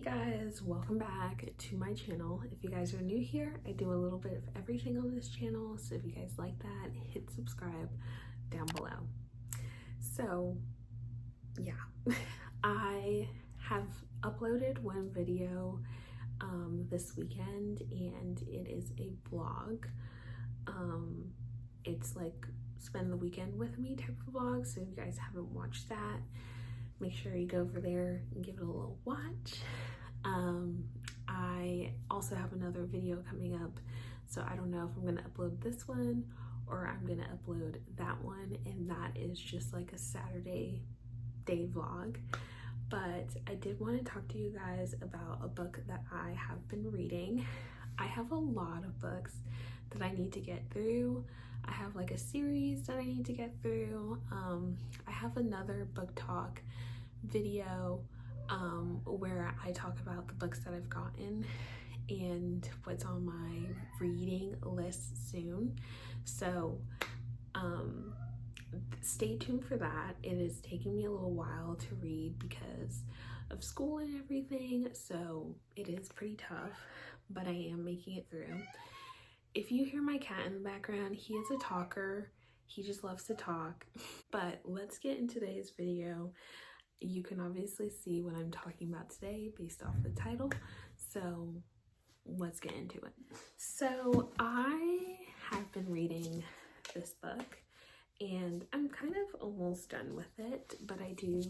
guys, welcome back to my channel. If you guys are new here, I do a little bit of everything on this channel, so if you guys like that, hit subscribe down below. So yeah, I have uploaded one video this weekend, and it is a vlog. It's like spend the weekend with me type of vlog, so if you guys haven't watched that, make sure you go over there and give it a little watch. I also have another video coming up, so I don't know if I'm gonna upload this one or I'm gonna upload that one, and that is just like a Saturday day vlog. But I did want to talk to you guys about a book that I have been reading. I have a lot of books that I need to get through. I have like a series that I need to get through. I have another Booktok video where I talk about the books that I've gotten and what's on my reading list soon. So stay tuned for that. It is taking me a little while to read because of school and everything, so it is pretty tough, but I am making it through. If you hear my cat in the background, he is a talker. He just loves to talk. But let's get into today's video. You can obviously see what I'm talking about today based off the title, so let's get into it. So I have been reading this book and I'm kind of almost done with it, but I do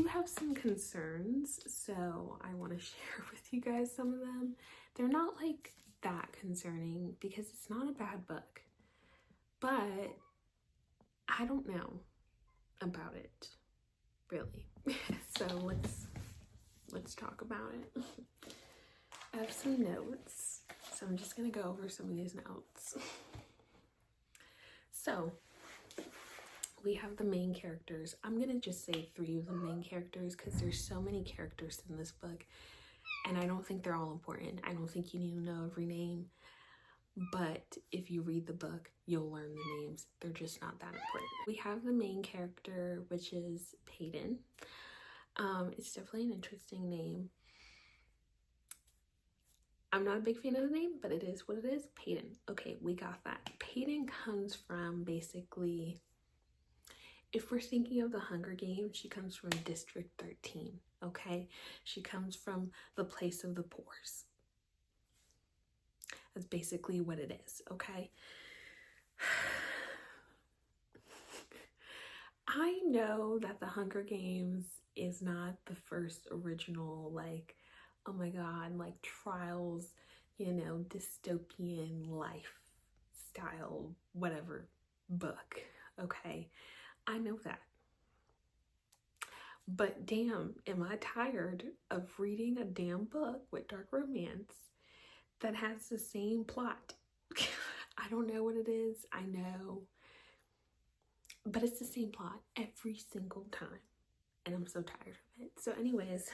have some concerns, so I want to share with you guys some of them. They're not like that concerning because it's not a bad book, but I don't know about it really. So let's talk about it. I have some notes, so I'm just gonna go over some of these notes. So we have the main characters. I'm gonna just say 3 of the main characters because there's so many characters in this book and I don't think they're all important. I don't think you need to know every name, but if you read the book, you'll learn the names. They're just not that important. We have the main character, which is Peyton. It's definitely an interesting name. I'm not a big fan of the name, but it is what it is. Peyton. Okay, we got that. Peyton comes from basically, if we're thinking of the Hunger Games, she comes from District 13, okay? She comes from the place of the pores. That's basically what it is, okay? I know that the Hunger Games is not the first original, like, oh my god, like trials, you know, dystopian lifestyle, whatever book, okay? I know that. But damn, am I tired of reading a damn book with dark romance that has the same plot. I don't know what it is, I know, but it's the same plot every single time, and I'm so tired of it. So anyways,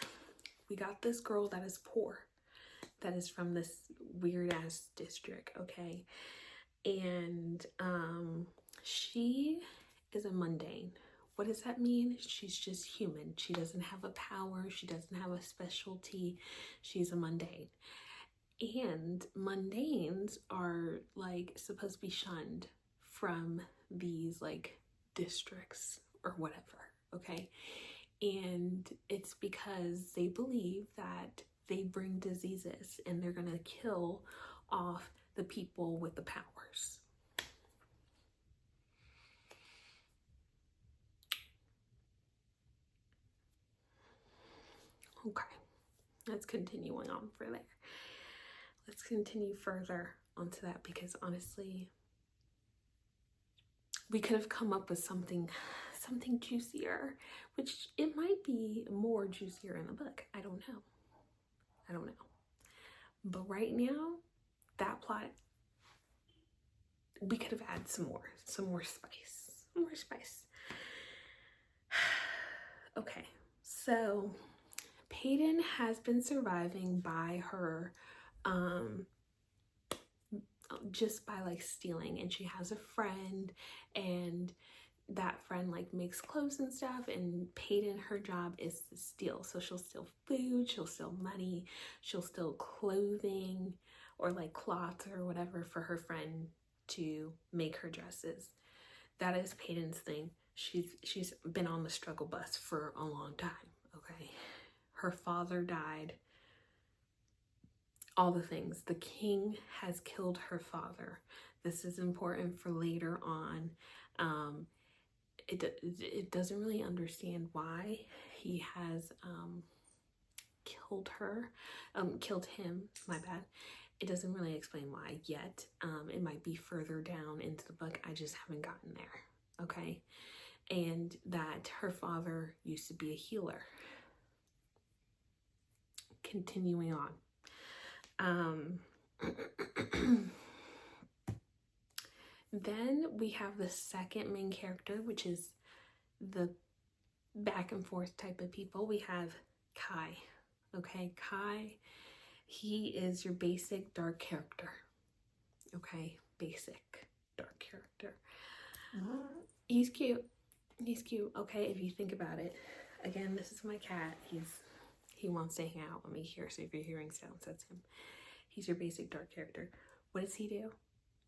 we got this girl that is poor, that is from this weird ass district, okay? And she is a mundane. What does that mean? She's just human. She doesn't have a power, she doesn't have a specialty, she's a mundane. And mundanes are like supposed to be shunned from these like districts or whatever, okay? And it's because they believe that they bring diseases and they're gonna kill off the people with the powers. Okay, let's continue on for there. Let's continue further onto that because honestly, we could have come up with something juicier, which it might be more juicier in the book. I don't know. But right now, that plot, we could have added some more spice. Okay, so Peyton has been surviving by her just by like stealing, and she has a friend, and that friend like makes clothes and stuff, and Peyton, her job is to steal. So she'll steal food, she'll steal money, she'll steal clothing or like cloth or whatever for her friend to make her dresses. That is Peyton's thing. She's been on the struggle bus for a long time, okay? Her father died. All the things. The king has killed her father. This is important for later on. It doesn't really understand why he has killed him, my bad. It doesn't really explain why yet. It might be further down into the book. I just haven't gotten there, okay? And that her father used to be a healer. Continuing on. Then we have the second main character, which is the back and forth type of people. We have Kai. Okay, Kai, he is your basic dark character. Okay, basic dark character. He's cute. He's cute. Okay, if you think about it. Again, this is my cat. He wants to hang out with me here, so if you're hearing sounds, that's him. He's your basic dark character. What does he do?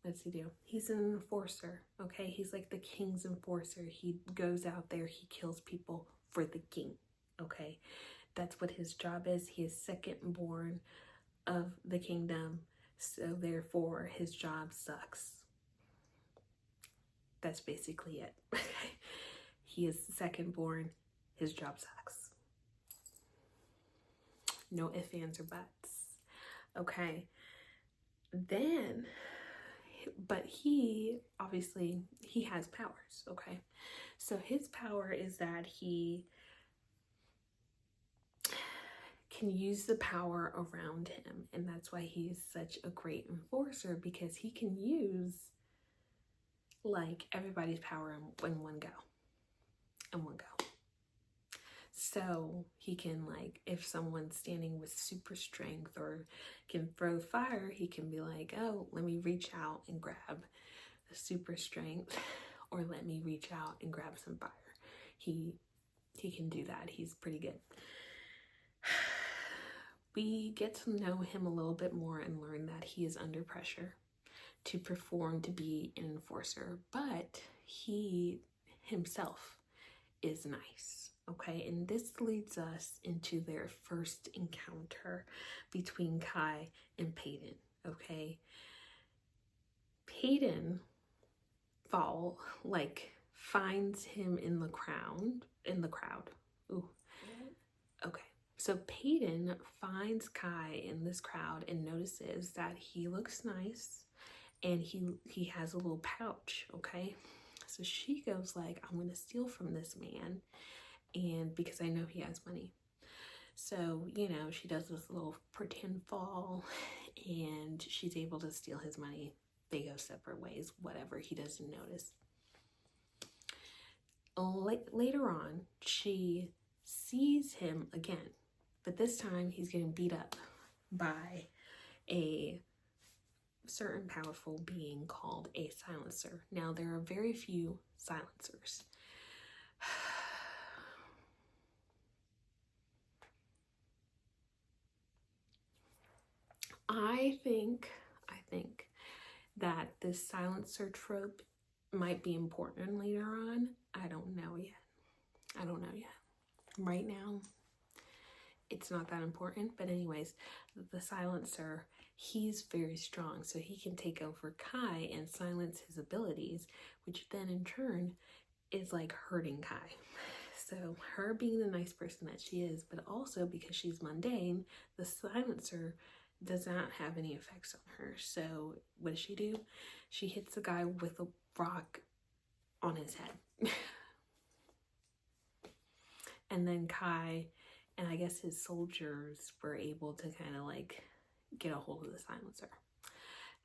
What does he do? He's an enforcer, okay? He's like the king's enforcer. He goes out there, he kills people for the king, okay? That's what his job is. He is second born of the kingdom, so therefore his job sucks. That's basically it, okay? He is second born, his job sucks. No ifs, ands, or buts, okay? Then, but he obviously has powers, okay? So his power is that he can use the power around him, and that's why he's such a great enforcer, because he can use like everybody's power in one go. So he can, like, if someone's standing with super strength or can throw fire, he can be like, oh, let me reach out and grab the super strength, or let me reach out and grab some fire. He can do that. He's pretty good. We get to know him a little bit more and learn that he is under pressure to perform to be an enforcer, but he himself is nice, okay? And this leads us into their first encounter between Kai and Peyton, okay? Peyton finds him in the crowd. Ooh. Okay. So Peyton finds Kai in this crowd and notices that he looks nice and he has a little pouch, okay? So she goes like, I'm gonna steal from this man, and because I know he has money. So, you know, she does this little pretend fall and she's able to steal his money. They go separate ways, whatever, he doesn't notice. Later on, she sees him again, but this time he's getting beat up by a certain powerful being called a silencer. Now, there are very few silencers. I think that this silencer trope might be important later on. I don't know yet. Right now, it's not that important, but anyways, the silencer, he's very strong, so he can take over Kai and silence his abilities, which then in turn is like hurting Kai. So her being the nice person that she is, but also because she's mundane, the silencer does not have any effects on her. So what does she do? She hits the guy with a rock on his head. And then Kai and I guess his soldiers were able to kind of like get a hold of the silencer.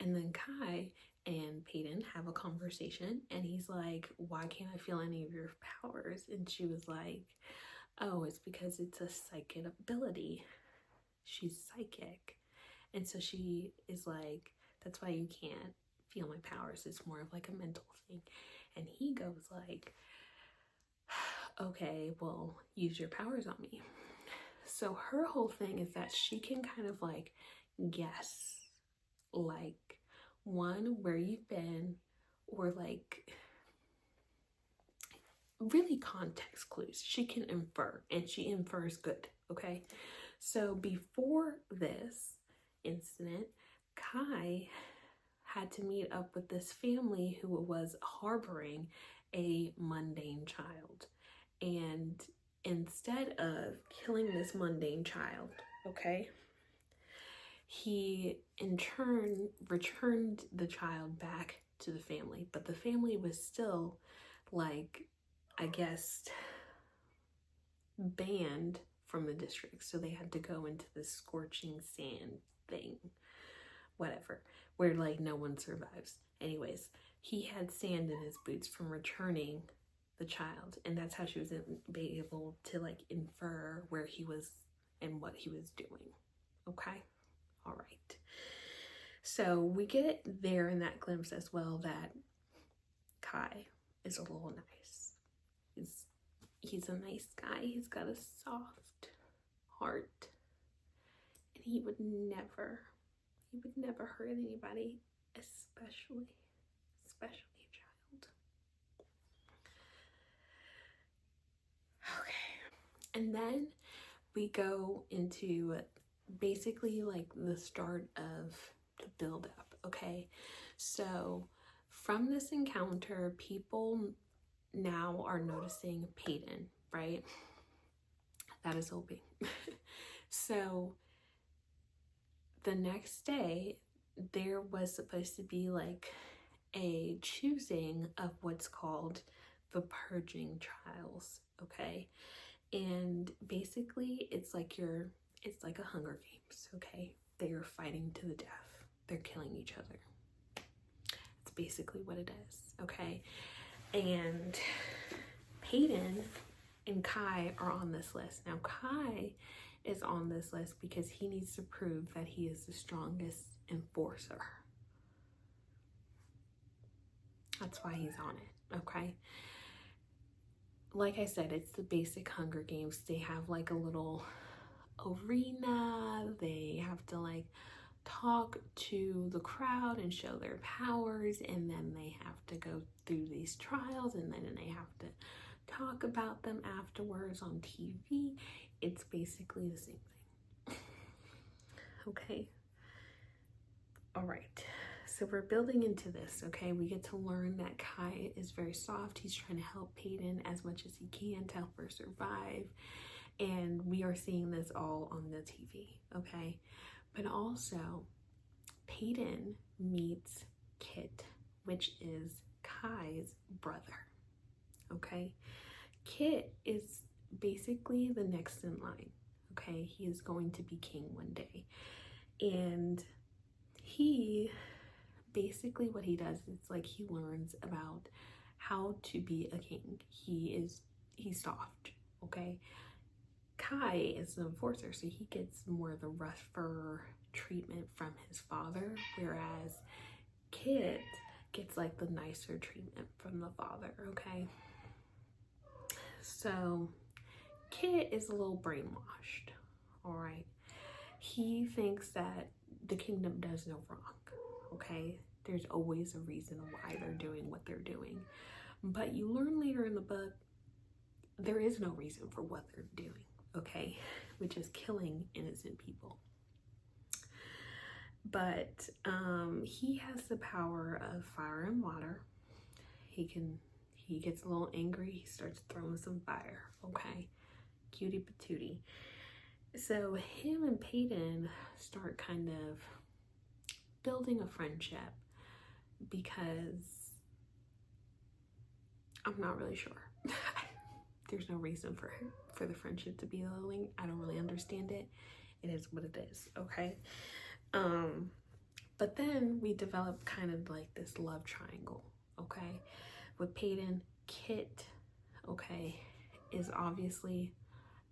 And then Kai and Peyton have a conversation and he's like, why can't I feel any of your powers? And she was like, oh, it's because it's a psychic ability. She's psychic. And so she is like, that's why you can't feel my powers. It's more of like a mental thing. And he goes like, okay, well, use your powers on me. So her whole thing is that she can kind of like guess, like, one, where you've been, or like really context clues. She can infer, and she infers good, okay? So before this incident, Kai had to meet up with this family who was harboring a mundane child. And instead of killing this mundane child, okay, he in turn returned the child back to the family. But the family was still, like, I guess, banned from the district. So they had to go into this scorching sand thing, whatever, where like no one survives. Anyways, he had sand in his boots from returning the child, and that's how she was able to like infer where he was and what he was doing. Okay, all right. So we get there in that glimpse as well that Kai is a little nice. He's a nice guy. He's got a soft heart, and he would never hurt anybody, especially a child. Okay, and then we go into basically like the start of the build up. Okay, so from this encounter, people now are noticing Peyton, right? That is hoping. So the next day, there was supposed to be like a choosing of what's called the purging trials, okay? And basically it's like a Hunger Games, okay? They are fighting to the death. They're killing each other. That's basically what it is, okay? And Peyton and Kai are on this list. Now, Kai is on this list because he needs to prove that he is the strongest enforcer. That's why he's on it, okay? Like I said, it's the basic Hunger Games. They have like a little arena. They have to like talk to the crowd and show their powers, and then they have to go through these trials, and then they have to talk about them afterwards on TV. It's basically the same thing. Okay. All right. So we're building into this, okay? We get to learn that Kai is very soft. He's trying to help Peyton as much as he can to help her survive. And we are seeing this all on the TV, okay? But also, Peyton meets Kit, which is Kai's brother, okay? Kit is basically the next in line, okay? He is going to be king one day. And he, basically what he does is like he learns about how to be a king. He's soft, okay? Kai is the enforcer, so he gets more of the rougher treatment from his father, whereas Kit gets like the nicer treatment from the father, okay? So Kit is a little brainwashed, all right? He thinks that the kingdom does no wrong, okay? There's always a reason why they're doing what they're doing. But you learn later in the book, there is no reason for what they're doing, okay? Which is killing innocent people. But he has the power of fire and water. He gets a little angry, he starts throwing some fire, okay? Cutie patootie. So him and Peyton start kind of building a friendship because I'm not really sure. There's no reason for the friendship to be building. I don't really understand it. It is what it is, okay? But then we develop kind of like this love triangle, okay? With Peyton, Kit, okay, is obviously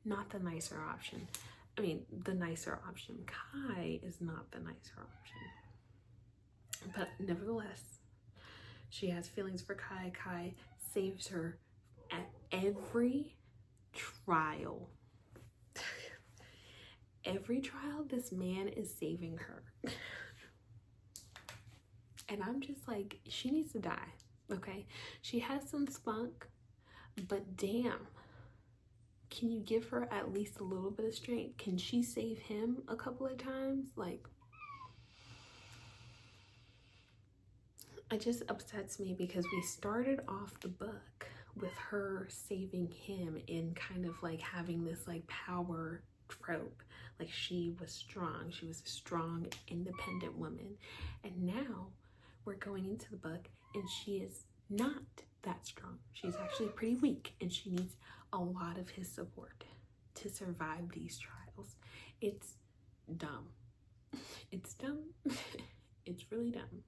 not the nicer option. I mean, the nicer option. Kai is not the nicer option. But nevertheless, She has feelings for Kai. Kai saves her at every trial. Every trial, this man is saving her. And I'm just like, she needs to die, okay? She has some spunk, but damn, can you give her at least a little bit of strength? Can she save him a couple of times? Like, it just upsets me because we started off the book with her saving him in kind of like having this like power trope. Like she was strong. She was a strong, independent woman. And now we're going into the book and she is not that strong. She's actually pretty weak and she needs a lot of his support to survive these trials. It's dumb. It's dumb. It's really dumb.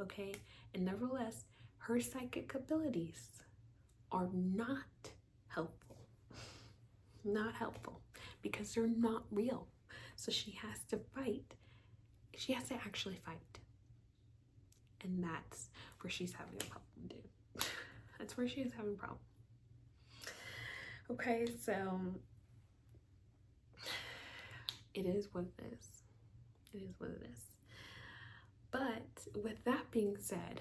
Okay, and nevertheless, her psychic abilities are not helpful. Not helpful because they're not real. So she has to fight. She has to actually fight. And that's where she's having a problem, dude. That's where she is having a problem. Okay, so it is what it is. It is what it is. But with that being said,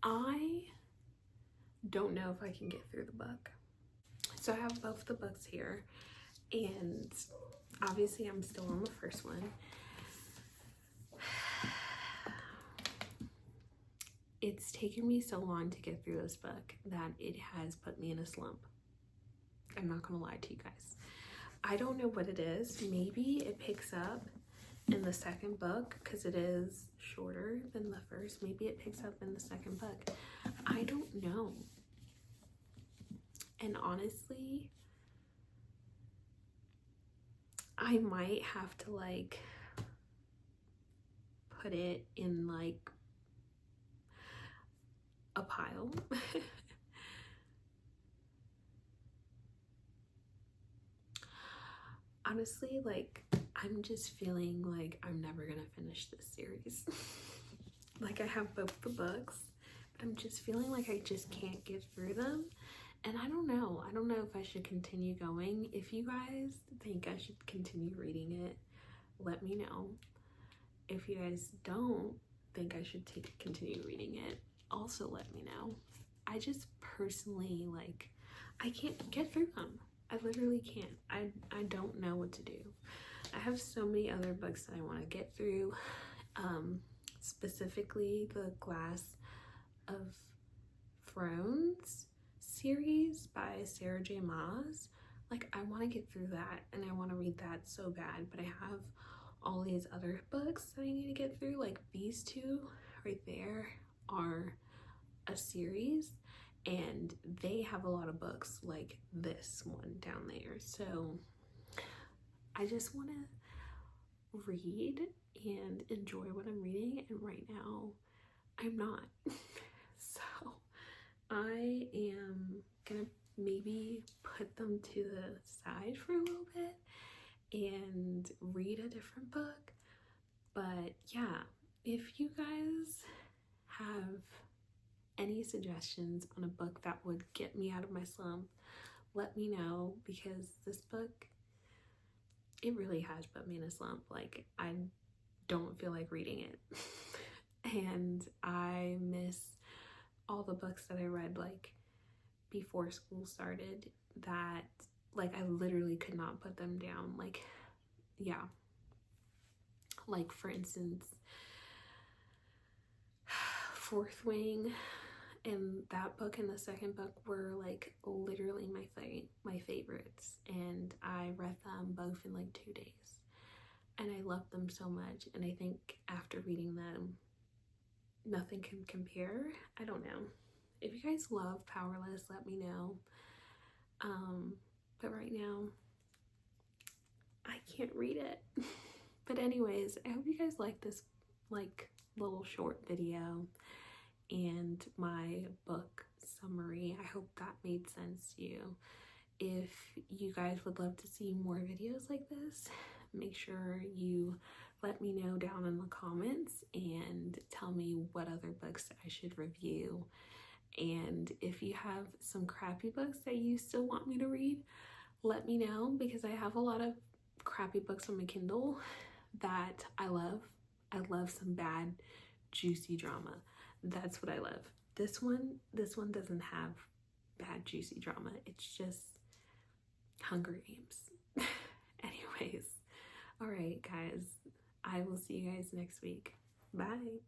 I don't know if I can get through the book. So I have both the books here, and obviously I'm still on the first one. It's taken me so long to get through this book that it has put me in a slump. I'm not gonna lie to you guys. I don't know what it is. Maybe it picks up in the second book because it is shorter than the first. Maybe it picks up in the second book. I don't know. And honestly, I might have to like put it in like a pile. Honestly, like I'm just feeling like I'm never gonna finish this series. Like I have both the books, but I'm just feeling like I just can't get through them. And I don't know if I should continue going. If you guys think I should continue reading it, let me know. If you guys don't think I should continue reading it, also let me know. I just personally, like, I can't get through them. I literally can't. I don't know what to do. I have so many other books that I want to get through. Specifically the Glass of Thrones series by Sarah J. Maas. Like, I want to get through that and I want to read that so bad, but I have all these other books that I need to get through. Like these two right there are a series and they have a lot of books like this one down there. So I just want to read and enjoy what I'm reading, and right now I'm not. So I am gonna maybe put them to the side for a little bit and read a different book. But yeah, if you guys have any suggestions on a book that would get me out of my slump, let me know, because this book, it really has put me in a slump. Like, I don't feel like reading it. And I miss all the books that I read like before school started that like I literally could not put them down. Like, yeah, like for instance, Fourth Wing and that book and the second book were like literally my favorites, and I read them both in like 2 days and I loved them so much. And I think after reading them, nothing can compare. I don't know. If you guys love Powerless, let me know. But right now I can't read it. But anyways, I hope you guys like this like little short video and my book summary. I hope that made sense to you. If you guys would love to see more videos like this, make sure you let me know down in the comments and tell me what what other books I should review. And if you have some crappy books that you still want me to read, let me know, because I have a lot of crappy books on my Kindle that I love. I love some bad, juicy drama. That's what I love. This one doesn't have bad, juicy drama. It's just Hunger Games. Anyways, all right, guys. I will see you guys next week. Bye.